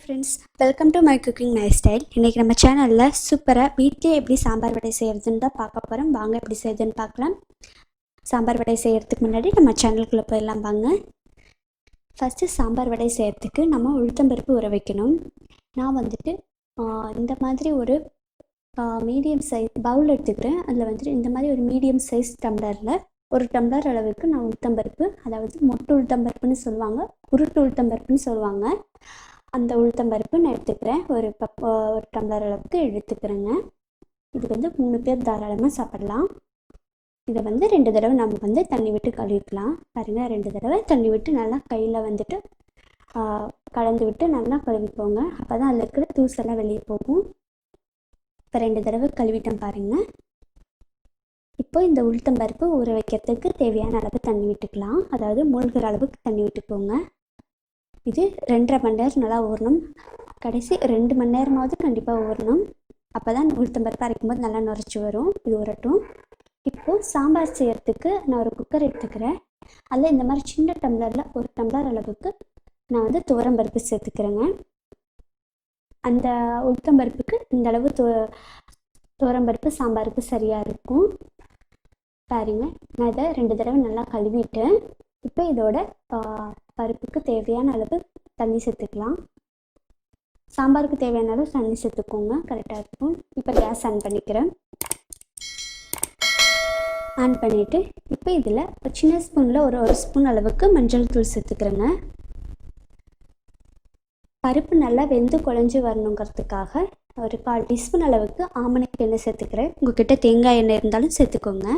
Friends, welcome to my cooking my style. இன்றைக்கி நம்ம சேனலில் சூப்பராக வீட்டிலே எப்படி சாம்பார் வடை செய்கிறதுன்னு தான் பார்க்க போகிறோம். வாங்க எப்படி செய்யுதுன்னு பார்க்கலாம். சாம்பார் வடை செய்கிறதுக்கு முன்னாடி நம்ம சேனலுக்குள்ளே போயிடலாம் வாங்க. ஃபஸ்ட்டு சாம்பார் வடை செய்கிறதுக்கு நம்ம உளுத்தம்பருப்பு ஊற வைக்கணும். நான் வந்துட்டு இந்த மாதிரி ஒரு மீடியம் சைஸ் பவுல் எடுத்துக்கிறேன். அதில் வந்துட்டு இந்த மாதிரி ஒரு மீடியம் சைஸ் டம்ளரில் ஒரு டம்ளர் அளவுக்கு நான் உளுத்தம்பருப்பு, அதாவது மொட்டு உளுத்தம்பருப்புன்னு சொல்லுவாங்க, உருட்டு உளுத்தம்பருப்புன்னு சொல்லுவாங்க, அந்த உளுத்தம்பருப்பு நான் எடுத்துக்கிறேன். ஒரு டம்ளர் அளவுக்கு எடுத்துக்கிறேங்க. இது வந்து 3 பேர் தாராளமாக சாப்பிடலாம். இதை வந்து 2 தடவை நம்ம தண்ணி விட்டு கழுவிக்கலாம். பாருங்கள், 2 தடவை தண்ணி விட்டு நல்லா கையில் வந்துட்டு கலந்து விட்டு நல்லா கழுவிக்கோங்க. அப்போ தான் அதில் இருக்கிற தூசெல்லாம் வெளியே போகும். இப்போ 2 தடவை கழுவிட்டேன் பாருங்கள். இப்போ இந்த உளுத்தம்பருப்பு ஊற வைக்கிறதுக்கு தேவையான அளவு தண்ணி விட்டுக்கலாம். அதாவது மூழ்கிற அளவுக்கு தண்ணி விட்டுக்கோங்க. இது 2.5 மணி நேரம் நல்லா ஊறணும். கடைசி 2 மணி நேரமாவது கண்டிப்பாக ஊறணும். அப்போ தான் உளுத்தம்பருப்பு அரைக்கும்போது நல்லா நுரைச்சி வரும். இது ஊறட்டும். இப்போது சாம்பார் செய்கிறதுக்கு நான் ஒரு குக்கர் எடுத்துக்கிறேன். அதில் இந்த மாதிரி சின்ன டம்ளரில் ஒரு டம்ளர் அளவுக்கு நான் துவரம்பருப்பு சேர்த்துக்கிறேங்க. அந்த உளுத்தம்பருப்புக்கு இந்த அளவு துவரம்பருப்பு சாம்பாருக்கு சரியாக இருக்கும். பாருங்கள், நான் இதை 2 தடவை நல்லா கழுவிட்டேன். இப்போ இதோட பருப்புக்கு தேவையான அளவு தண்ணி சேர்த்துக்கலாம். சாம்பாருக்கு தேவையான அளவு தண்ணி சேர்த்துக்கோங்க, கரெக்டாக இருக்கும். இப்போ கேஸ் ஆன் பண்ணிக்கிறேன். ஆன் பண்ணிவிட்டு இப்போ இதில் ஒரு சின்ன ஸ்பூனில் ஒரு ஸ்பூன் அளவுக்கு மஞ்சள் தூள் சேர்த்துக்கிறேங்க. பருப்பு நல்லா வெந்து குழஞ்சி வரணுங்கிறதுக்காக ஒரு 1/4 டீஸ்பூன் அளவுக்கு ஆமணக்கு எண்ணெய் சேர்த்துக்கிறேன். உங்கள்கிட்ட தேங்காய் எண்ணெய் இருந்தாலும் சேர்த்துக்கோங்க.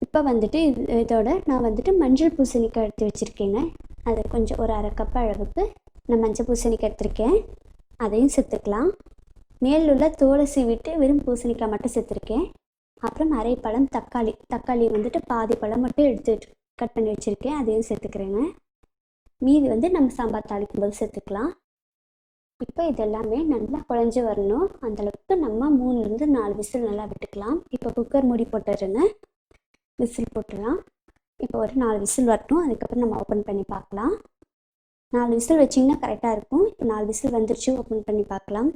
இப்போ இதோட நான் மஞ்சள் பூசணிக்காய் எடுத்து வச்சுருக்கேங்க. அது கொஞ்சம் ஒரு 1/2 கப் அளவுக்கு நான் மஞ்சள் பூசணிக்காய் எடுத்துருக்கேன். அதையும் சேர்த்துக்கலாம். மேல் உள்ள தோலை சீவிட்டு வெறும் பூசணிக்காய் மட்டும் சேர்த்துருக்கேன். அப்புறம் அரை பழம் தக்காளி பாதி பழம் மட்டும் எடுத்து கட் பண்ணி வச்சுருக்கேன். அதையும் சேர்த்துக்கிறேங்க. மீதி நம்ம சாம்பார் தாளிக்கும் போது சேர்த்துக்கலாம். இப்போ இது எல்லாமே நல்லா குழஞ்சி வரணும். அந்தளவுக்கு நம்ம 3லேருந்து 4 விசில் நல்லா விட்டுக்கலாம். இப்போ குக்கர் மூடி போட்டுருங்க. விசில் போட்டுடலாம். இப்போ ஒரு 4 விசில் வரட்டும். அதுக்கப்புறம் நம்ம ஓப்பன் பண்ணி பார்க்கலாம். 4 விசில் வச்சிங்கன்னா கரெக்டாக இருக்கும். இப்போ 4 விசில் வந்துருச்சு. ஓப்பன் பண்ணி பார்க்கலாம்.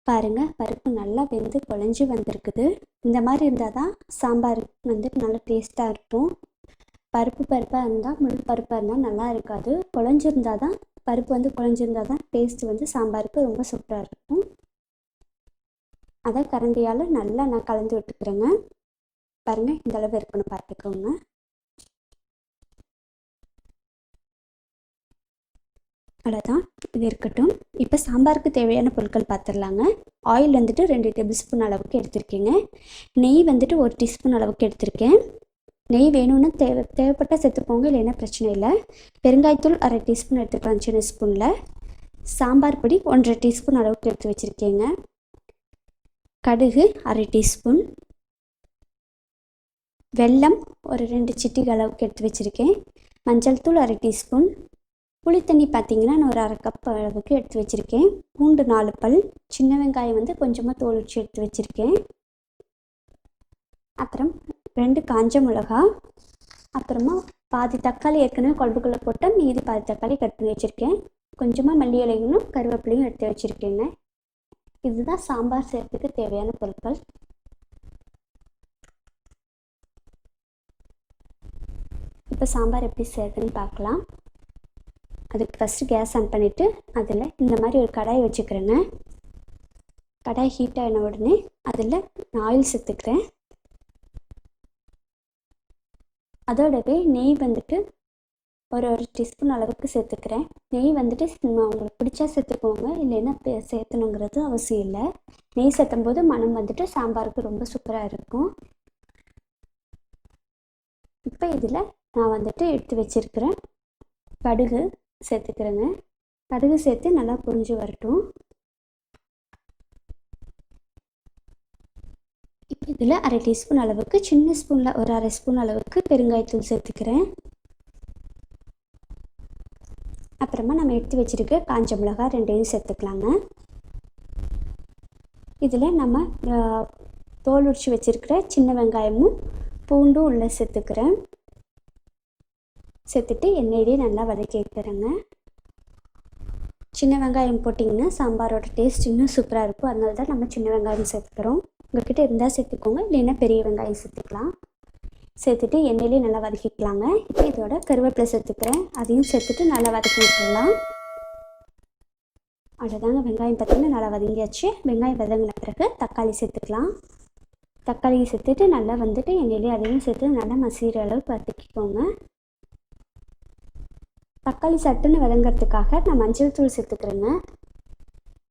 பாருங்கள், பருப்பு நல்லா வெந்து குழஞ்சி வந்திருக்குது. இந்த மாதிரி இருந்தால் தான் சாம்பார் நல்லா டேஸ்ட்டாக இருக்கும். பருப்பாக இருந்தால் முழு பருப்பாக இருந்தால் நல்லா இருக்காது. குழஞ்சிருந்தால் தான் பருப்பு குழஞ்சிருந்தால் தான் டேஸ்ட்டு சாம்பாருக்கு ரொம்ப சூப்பராக இருக்கும். அதை கரண்டியால் நல்லா நான் கலந்து விட்டுக்கிறேங்க. பாருங்கள், இந்த அளவு இருக்கணும், பார்த்துக்கோங்க. அவ்வளோதான், இது இருக்கட்டும். இப்போ சாம்பாருக்கு தேவையான பொருட்கள் பார்த்துடலாங்க. ஆயில் 2 டேபிள் ஸ்பூன் அளவுக்கு எடுத்திருக்கேங்க. நெய் 1 டீஸ்பூன் அளவுக்கு எடுத்திருக்கேன். நெய் வேணும்னா தேவைப்பட்டால் சேர்த்துக்கோங்க, இல்லைன்னா பிரச்சனை இல்லை. பெருங்காயத்தூள் 1/2 டீஸ்பூன் எடுத்துக்கலாம் சின்ன ஸ்பூனில். சாம்பார் பொடி 1/2 டீஸ்பூன் அளவுக்கு எடுத்து வச்சுருக்கேங்க. கடுகு 1/2 டீஸ்பூன். வெல்லம் ஒரு 2 சிட்டிகை அளவுக்கு எடுத்து வச்சுருக்கேன். மஞ்சள் தூள் 1/2 டீஸ்பூன். புளித்தண்ணி பார்த்திங்கன்னா நான் ஒரு 1/2 கப் அளவுக்கு எடுத்து வச்சுருக்கேன். பூண்டு 4 பல். சின்ன வெங்காயம் கொஞ்சமாக தோல் உரிச்சு எடுத்து வச்சுருக்கேன். அப்புறம் 2 காஞ்ச மிளகா. அப்புறமா பாதி தக்காளி ஏற்கனவே குழம்புக்குள்ளே போட்டால் மீதி பாதி தக்காளி கட் பண்ணி வச்சுருக்கேன். கொஞ்சமாக மல்லி இலைகளும் கருவேப்பிலையும் எடுத்து வச்சுருக்கேங்க. இதுதான் சாம்பார் செய்கிறதுக்கு தேவையான பொருட்கள். இப்போ சாம்பார் எப்படி செய்யறதுன்னு பார்க்கலாம். அதுக்கு ஃபஸ்ட்டு கேஸ் ஆன் பண்ணிவிட்டு அதில் இந்த மாதிரி ஒரு கடாய் வச்சுக்கிறேங்க. கடாய் ஹீட் ஆன உடனே அதில் நான் ஆயில் சேர்த்துக்கிறேன். அதோடவே நெய் ஒரு டீஸ்பூன் அளவுக்கு சேர்த்துக்கிறேன். நெய் உங்களுக்கு பிடிச்சா சேர்த்துக்கோங்க, இல்லைன்னா சேர்த்தணுங்கிறது அவசியம் இல்லை. நெய் சேர்த்தும் போது மனம் சாம்பாருக்கு ரொம்ப சூப்பராக இருக்கும். இப்போ இதில் நான் எடுத்து வச்சுருக்கிறேன் கடுகு சேர்த்துக்கிறேங்க. கடுகு சேர்த்து நல்லா பொரிஞ்சு வரட்டும். இப்போ இதில் 1/2 டீஸ்பூன் அளவுக்கு சின்ன ஸ்பூனில் ஒரு 1/2 ஸ்பூன் அளவுக்கு பெருங்காயத்தூள் சேர்த்துக்கிறேன். அப்புறமா நம்ம எடுத்து வச்சுருக்க காஞ்ச மிளகா 2 சேர்த்துக்கலாங்க. இதில் நம்ம தோல் உரிச்சு வச்சுருக்கிற சின்ன வெங்காயமும் பூண்டும் உள்ளே சேர்த்துக்கிறேன். சேர்த்துட்டு எண்ணெயிலே நல்லா வதக்கி வைக்கிறேங்க. சின்ன வெங்காயம் போட்டிங்கன்னா சாம்பாரோட டேஸ்ட் இன்னும் சூப்பராக இருக்கும். அதனால தான் நம்ம சின்ன வெங்காயம் சேர்த்துக்கிறோம். உங்கள்கிட்ட இருந்தால் சேர்த்துக்கோங்க, இல்லைன்னா பெரிய வெங்காயம் சேர்த்துக்கலாம். சேர்த்துட்டு எண்ணெயிலே நல்லா வதக்கிக்கலாங்க. இப்போ இதோட கருவேப்பிலை சேர்த்துக்கிறேன், அதையும் சேர்த்துட்டு நல்லா வதக்கி விட்டுடலாம். அவ்வளோதாங்க, வெங்காயம் பார்த்திங்கன்னா நல்லா வதங்கியாச்சு. வெங்காயம் வதங்கின பிறகு தக்காளி சேர்த்துக்கலாம். தக்காளியை சேர்த்துட்டு நல்லா வந்துட்டு எண்ணெயிலே அதையும் சேர்த்து நல்லா மசிகிற அளவுக்கு வதக்கிக்கோங்க. தக்காளி சட்டுன்னு வதங்கிறதுக்காக நான் மஞ்சள் தூள் சேர்த்துக்கிறேங்க.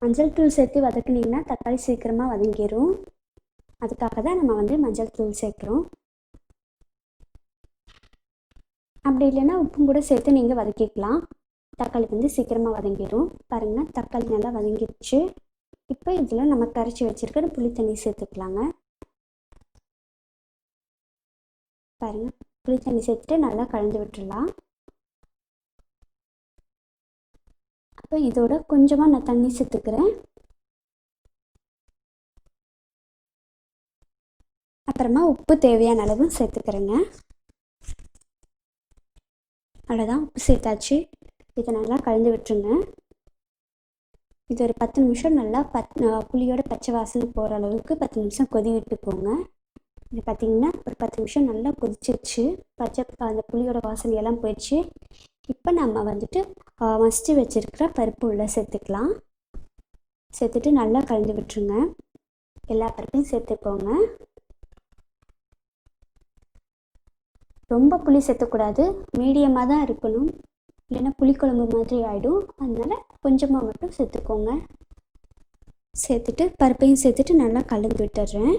மஞ்சள் தூள் சேர்த்து வதக்குனிங்கன்னா தக்காளி சீக்கிரமாக வதங்கிடும். அதுக்காக தான் நம்ம மஞ்சள் தூள் சேர்க்குறோம். அப்படி இல்லைன்னா உப்பும் கூட சேர்த்து நீங்கள் வதக்கிக்கலாம். தக்காளி சீக்கிரமாக வதங்கிடும். பாருங்கள், தக்காளி நல்லா வதங்கிடுச்சு. இப்போ இதில் நம்ம கரைச்சி வச்சுருக்கிற புளி தண்ணி சேர்த்துக்கலாங்க. பாருங்கள், புளி தண்ணி சேர்த்துட்டு நல்லா கலந்து விட்டுடலாம். இப்போ இதோட கொஞ்சமாக நான் தண்ணி சேர்த்துக்கிறேன். அப்புறமா உப்பு தேவையான அளவு சேர்த்துக்கிறேங்க. அவ்வளோதான், உப்பு சேர்த்தாச்சு. இதை நல்லா கலந்து விட்டுருங்க. இது ஒரு 10 நிமிஷம் நல்லா புளியோட பச்சை வாசனை போகிற அளவுக்கு 10 நிமிஷம் கொதி விட்டுக்கோங்க. இது பார்த்திங்கன்னா ஒரு 10 நிமிஷம் நல்லா கொதிச்சிருச்சு. அந்த புளியோட வாசனையெல்லாம் போயிடுச்சு. இப்போ நம்ம மசிச்சு வச்சுருக்கிற பருப்பு உள்ள சேர்த்துக்கலாம். சேர்த்துட்டு நல்லா கலந்து விட்டுருங்க. எல்லா பருப்பையும் சேர்த்துக்கோங்க. ரொம்ப புளி சேர்த்தக்கூடாது, மீடியமாக தான் இருக்கணும், இல்லைன்னா புளிக்குழம்பு மாதிரி ஆகிடும். அதனால் கொஞ்சமாக மட்டும் சேர்த்துக்கோங்க. சேர்த்துட்டு பருப்பையும் சேர்த்துட்டு நல்லா கலந்து விட்டுறேன்.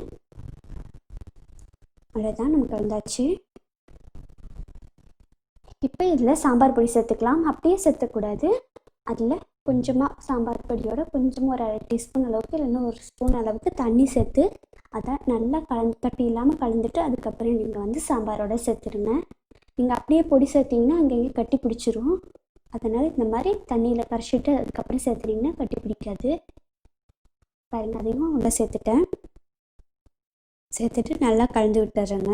அவ்வளோதான், நமக்கு வந்தாச்சு. இப்போ இதில் சாம்பார் பொடி சேர்த்துக்கலாம். அப்படியே சேர்த்தக்கூடாது, அதில் கொஞ்சமாக சாம்பார் பொடியோட கொஞ்சமாக ஒரு 1/2 டீஸ்பூன் அளவுக்கு, இல்லைன்னா 1 ஸ்பூன் அளவுக்கு தண்ணி சேர்த்து அதை நல்லா கட்டி இல்லாமல் கலந்துட்டு அதுக்கப்புறம் நீங்கள் சாம்பாரோட சேர்த்துருங்க. நீங்கள் அப்படியே பொடி சேர்த்திங்கன்னா அங்கங்கே கட்டி பிடிச்சிரும். அதனால் இந்த மாதிரி தண்ணியில் கரைச்சிட்டு அதுக்கப்புறம் சேர்த்துட்டிங்கன்னா கட்டி பிடிக்காது. பாருங்கள், அதையும் உள்ள சேர்த்துட்டேன். சேர்த்துட்டு நல்லா கலந்து விட்டுறேங்க.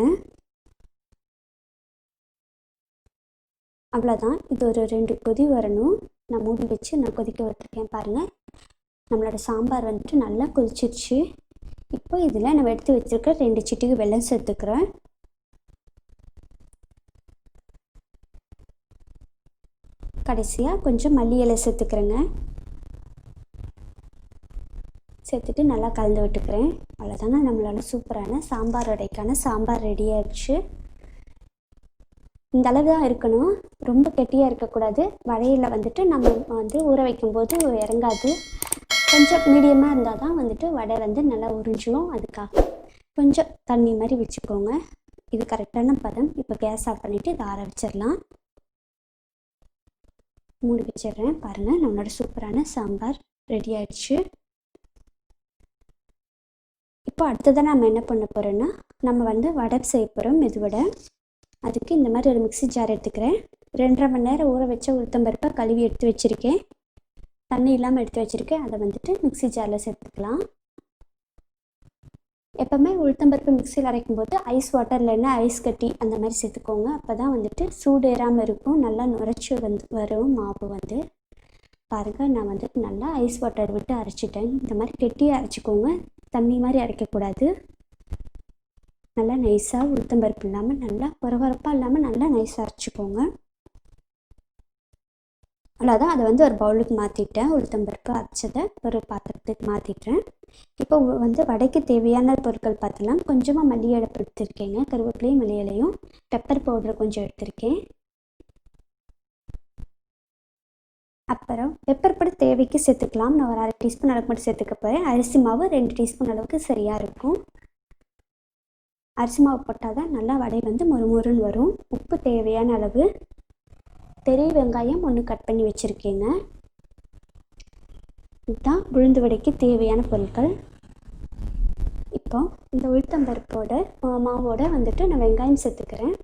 அவ்வளோதான், இது ஒரு 2 கொதி வரணும். நான் மூடி வச்சு நான் கொதிக்க விட்டுருக்கேன். பாருங்கள், நம்மளோட சாம்பார் நல்லா கொதிச்சிருச்சு. இப்போ இதில் நம்ம எடுத்து வச்சுருக்க 2 சிட்டிகை வெல்லம் சேர்த்துக்கிறேன். கடைசியாக கொஞ்சம் மல்லி இலை சேர்த்துக்கிறேங்க. சேர்த்துட்டு நல்லா கலந்து விட்டுக்கிறேன். அவ்வளோதாங்க, நம்மளோட சூப்பரான சாம்பார் வடைக்கான சாம்பார் ரெடி ஆயிடுச்சு. இந்த அளவு தான் இருக்கணும், ரொம்ப கெட்டியாக இருக்கக்கூடாது. வடையில் நம்ம ஊற வைக்கும்போது இறங்காது. கொஞ்சம் மீடியமாக இருந்தால் தான் வடை நல்லா உறிஞ்சிடும். அதுக்காக கொஞ்சம் தண்ணி மாதிரி வச்சுக்கோங்க. இது கரெக்டான பதம். இப்போ கேஸ் ஆஃப் பண்ணிவிட்டு இதை ஆற வச்சிடலாம். மூடி வச்சிடுறேன். பாருங்கள், நம்மளோட சூப்பரான சாம்பார் ரெடி ஆயிடுச்சு. இப்போ அடுத்ததான் நம்ம என்ன பண்ண போகிறோன்னா, நம்ம வடை செய்ய போகிறோம், மெதுவடை. அதுக்கு இந்த மாதிரி ஒரு மிக்ஸி ஜார் எடுத்துக்கிறேன். 2.5 மணி நேரம் ஊற வச்ச உளுத்தம்பருப்பை கழுவி எடுத்து வச்சுருக்கேன். தண்ணி இல்லாமல் எடுத்து வச்சுருக்கேன். அதை மிக்ஸி ஜாரில் சேர்த்துக்கலாம். எப்போவுமே உளுத்தம்பருப்பு மிக்ஸியில் அரைக்கும்போது ஐஸ் வாட்டர் இல்லைன்னா ஐஸ் கட்டி அந்த மாதிரி சேர்த்துக்கோங்க. அப்போ தான் சூடு ஏறாமல் இருக்கும், நல்லா நுரைச்சி வரும் மாவு. பாருங்கள், நான் நல்லா ஐஸ் வாட்டர் விட்டு அரைச்சிட்டேன். இந்த மாதிரி கெட்டியாக அரைச்சிக்கோங்க, தண்ணி மாதிரி அரைக்கக்கூடாது. நல்லா நைஸாக உளுத்தம்பருப்பு இல்லாமல் நல்லா கொரகொரப்பாக இல்லாமல் நல்லா நைஸாக அரைச்சிக்கோங்க. அவ்வளோதான், அதை ஒரு பவுலுக்கு மாற்றிட்டேன். உளுத்தம்பருப்பு அரைச்சதை ஒரு பாத்திரத்துக்கு மாற்றிட்டேன். இப்போ வடைக்கு தேவையான பொருட்கள் பார்த்தலாம். கொஞ்சமாக மல்லி இலை எடுத்துருக்கேங்க, கருவேப்பிலையும் மல்லி இலையும். பெப்பர் பவுடர் கொஞ்சம் எடுத்திருக்கேன். அப்புறம் பெப்பர் பொடி தேவைக்கு சேர்த்துக்கலாம். நான் ஒரு 1/2 டீஸ்பூன் அளவுக்கு மட்டும் சேர்த்துக்க போகிறேன். அரிசி மாவு 2 டீஸ்பூன் அளவுக்கு சரியாக இருக்கும். அரிசி மாவு போட்டால் தான் நல்லா வடை மொறுமொறுன்னு வரும். உப்பு தேவையான அளவு. பெரிய வெங்காயம் 1 கட் பண்ணி வச்சுருக்கேங்க. இதுதான் உளுந்து வடைக்கு தேவையான பொருட்கள். இப்போ இந்த உளுத்தம்பருப்போட மாவோட நான் வெங்காயம் சேர்த்துக்கிறேன்.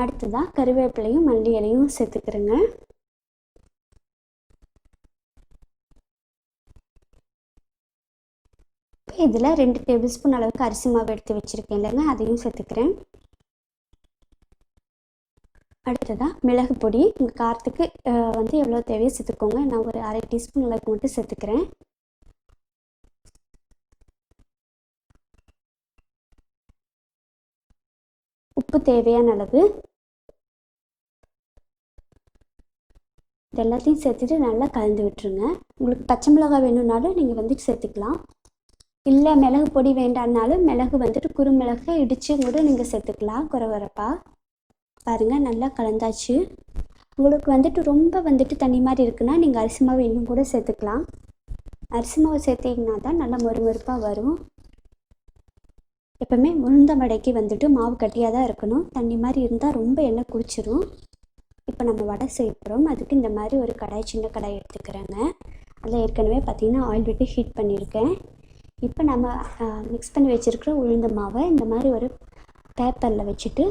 அடுத்ததாக கருவேப்பிலையும் மல்லி இலையும் சேர்த்துக்கிறேங்க. இதில் 2 டேபிள் ஸ்பூன் அளவுக்கு அரிசி மாவு எடுத்து வச்சுருக்கேன் இல்லைங்க, அதையும் சேர்த்துக்கிறேன். அடுத்ததாக மிளகு பொடி உங்கள் காரத்துக்கு வந்து எவ்வளோ தேவையோ சேர்த்துக்கோங்க. நான் ஒரு அரை டீஸ்பூன் அளவுக்கு மட்டும் சேர்த்துக்கிறேன். உப்பு தேவையான அளவு. இது எல்லாத்தையும் சேர்த்துட்டு நல்லா கலந்து விட்டுருங்க. உங்களுக்கு பச்சை மிளகாய் வேணும்னாலும் நீங்கள் வந்து சேர்த்துக்கலாம். இல்லை மிளகு பொடி வேண்டாம்னாலும் மிளகு வந்துட்டு குறுமிளகை இடித்து கூட நீங்கள் சேர்த்துக்கலாம் குறவரப்பா. பாருங்கள் நல்லா கலந்தாச்சு. உங்களுக்கு வந்துட்டு ரொம்ப வந்துட்டு தண்ணி மாதிரி இருக்குன்னா நீங்கள் அரிசி மாவு இன்னும் கூட சேர்த்துக்கலாம். அரிசி மாவு சேர்த்திங்கன்னா தான் நல்லா மொறுமொறுப்பாக வரும். எப்போவுமே உளுந்த வடைக்கு வந்துட்டு மாவு கட்டியாக தான் இருக்கணும். தண்ணி மாதிரி இருந்தால் ரொம்ப எண்ணெய் குடிச்சிரும். இப்போ நம்ம வடை செய்ய போகிறோம். அதுக்கு இந்த மாதிரி ஒரு கடாய், சின்ன கடாய் எடுத்துக்கிறேங்க. அதில் ஏற்கனவே பார்த்திங்கன்னா ஆயில் விட்டு ஹீட் பண்ணியிருக்கேன். இப்போ நம்ம மிக்ஸ் பண்ணி வச்சுருக்கிற உளுந்த மாவை இந்த மாதிரி ஒரு பேப்பரில் வச்சுட்டு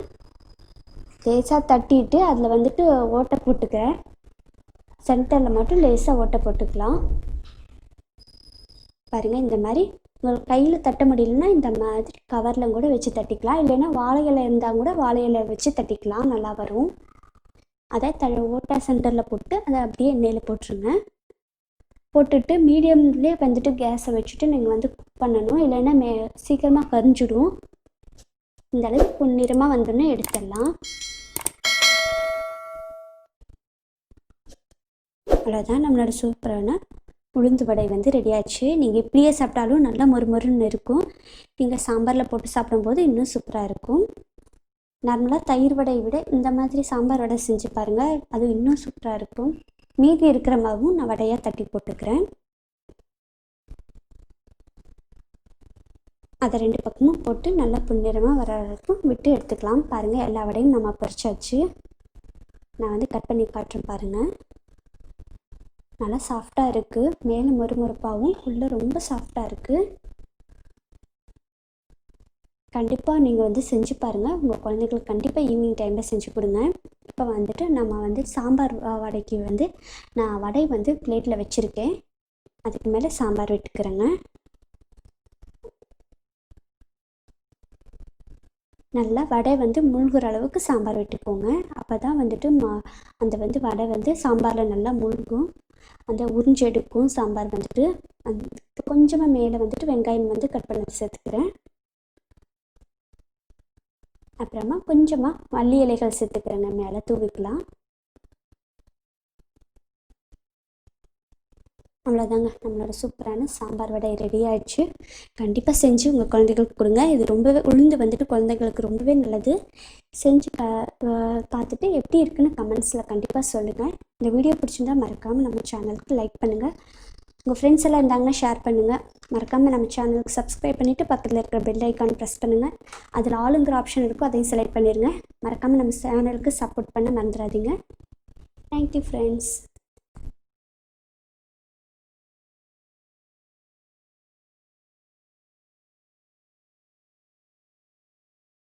லேசாக தட்டிட்டு அதில் வந்துட்டு ஓட்டை போட்டுக்கிறேன். சென்டரில் மட்டும் லேசாக ஓட்டை போட்டுக்கலாம். பாருங்கள் இந்த மாதிரி உங்களுக்கு கையில் தட்ட முடியலன்னா இந்த மாதிரி கவரில் கூட வச்சு தட்டிக்கலாம். இல்லைன்னா வாழை இலை இருந்தால் கூட வாழை இலை வச்சு தட்டிக்கலாம், நல்லா வரும். அதை ஓட்டை சென்டரில் போட்டு அதை அப்படியே எண்ணெயில் போட்டுருங்க. போட்டுட்டு மீடியம்லேயே வந்துட்டு கேஸை வச்சுட்டு நீங்கள் வந்து குக் பண்ணணும். இல்லைன்னா சீக்கிரமாக கரிஞ்சிடும். இந்த அளவுக்கு பொன்னிறமாக வந்தோன்னே எடுத்துடலாம். அவ்வளோதான், நம்மளோட சூப்பரான உளுந்து வடை வந்து ரெடி ஆச்சு. நீங்கள் இப்படியே சாப்பிட்டாலும் நல்லா மொறுமொறுன்னு இருக்கும். நீங்கள் சாம்பாரில் போட்டு சாப்பிடும்போது இன்னும் சூப்பராக இருக்கும். நார்மலாக தயிர் வடையை விட இந்த மாதிரி சாம்பார் வடை செஞ்சு பாருங்கள், அது இன்னும் சூப்பராக இருக்கும். மீதி இருக்கிற மாவும் நான் வடையாக தட்டி போட்டுக்கிறேன். அதை 2 பக்கமும் போட்டு நல்லா பொன்னிறமாக வர வரைக்கும் விட்டு எடுத்துக்கலாம். பாருங்கள் எல்லா வடையும் நம்ம பறிச்சாச்சு. நான் வந்து கட் பண்ணி காட்டுறேன் பாருங்கள். நல்லா சாஃப்டாக இருக்குது. மேலே மொறுமொறுப்பாகவும் உள்ளே ரொம்ப சாஃப்டாக இருக்குது. கண்டிப்பாக நீங்கள் வந்து செஞ்சு பாருங்கள். உங்கள் குழந்தைங்களுக்கு கண்டிப்பாக ஈவினிங் டைமில் செஞ்சு கொடுங்க. இப்போ வந்துட்டு நம்ம வந்து சாம்பார் வடைக்கு வந்து நான் வடை வந்து பிளேட்டில் வச்சுருக்கேன். அதுக்கு மேலே சாம்பார் விட்டுக்கிறேங்க. நல்லா வடை வந்து மூழ்கிற அளவுக்கு சாம்பார் விட்டுக்கோங்க. அப்போ தான் வந்துட்டு அந்த வந்து வடை வந்து சாம்பாரில் நல்லா மூழ்கும், அந்த உறிஞ்சு எடுக்கும் சாம்பார் வந்துட்டு. கொஞ்சமாக மேலே வந்துட்டு வெங்காயம் வந்து கட் பண்ணி சேர்த்துக்கிறேன். அப்புறமா கொஞ்சமாக மல்லி இலைகள் சேர்த்துக்கிறேங்க, மேலே தூவிக்கலாம். அவ்வளோதாங்க, நம்மளோட சூப்பரான சாம்பார் வடை ரெடி ஆகிடுச்சு. கண்டிப்பாக செஞ்சு உங்கள் குழந்தைகளுக்கு கொடுங்க. இது ரொம்பவே உளுந்து வந்துட்டு குழந்தைங்களுக்கு ரொம்பவே நல்லது. செஞ்சு பார்த்துட்டு எப்படி இருக்குன்னு கமெண்ட்ஸில் கண்டிப்பாக சொல்லுங்கள். இந்த வீடியோ பிடிச்சிருந்தா மறக்காமல் நம்ம சேனலுக்கு லைக் பண்ணுங்கள். உங்கள் ஃப்ரெண்ட்ஸ் எல்லாம் இருந்தாங்கன்னா ஷேர் பண்ணுங்கள். மறக்காமல் நம்ம சேனலுக்கு சப்ஸ்கிரைப் பண்ணிவிட்டு பக்கத்தில் இருக்கிற பெல் ஐக்கான் ப்ரெஸ் பண்ணுங்கள். அதில் ஆளுங்கிற ஆப்ஷன் இருக்கும், அதையும் செலக்ட் பண்ணிடுங்க. மறக்காமல் நம்ம சேனலுக்கு சப்போர்ட் பண்ண மறந்துடாதீங்க. Thank you friends.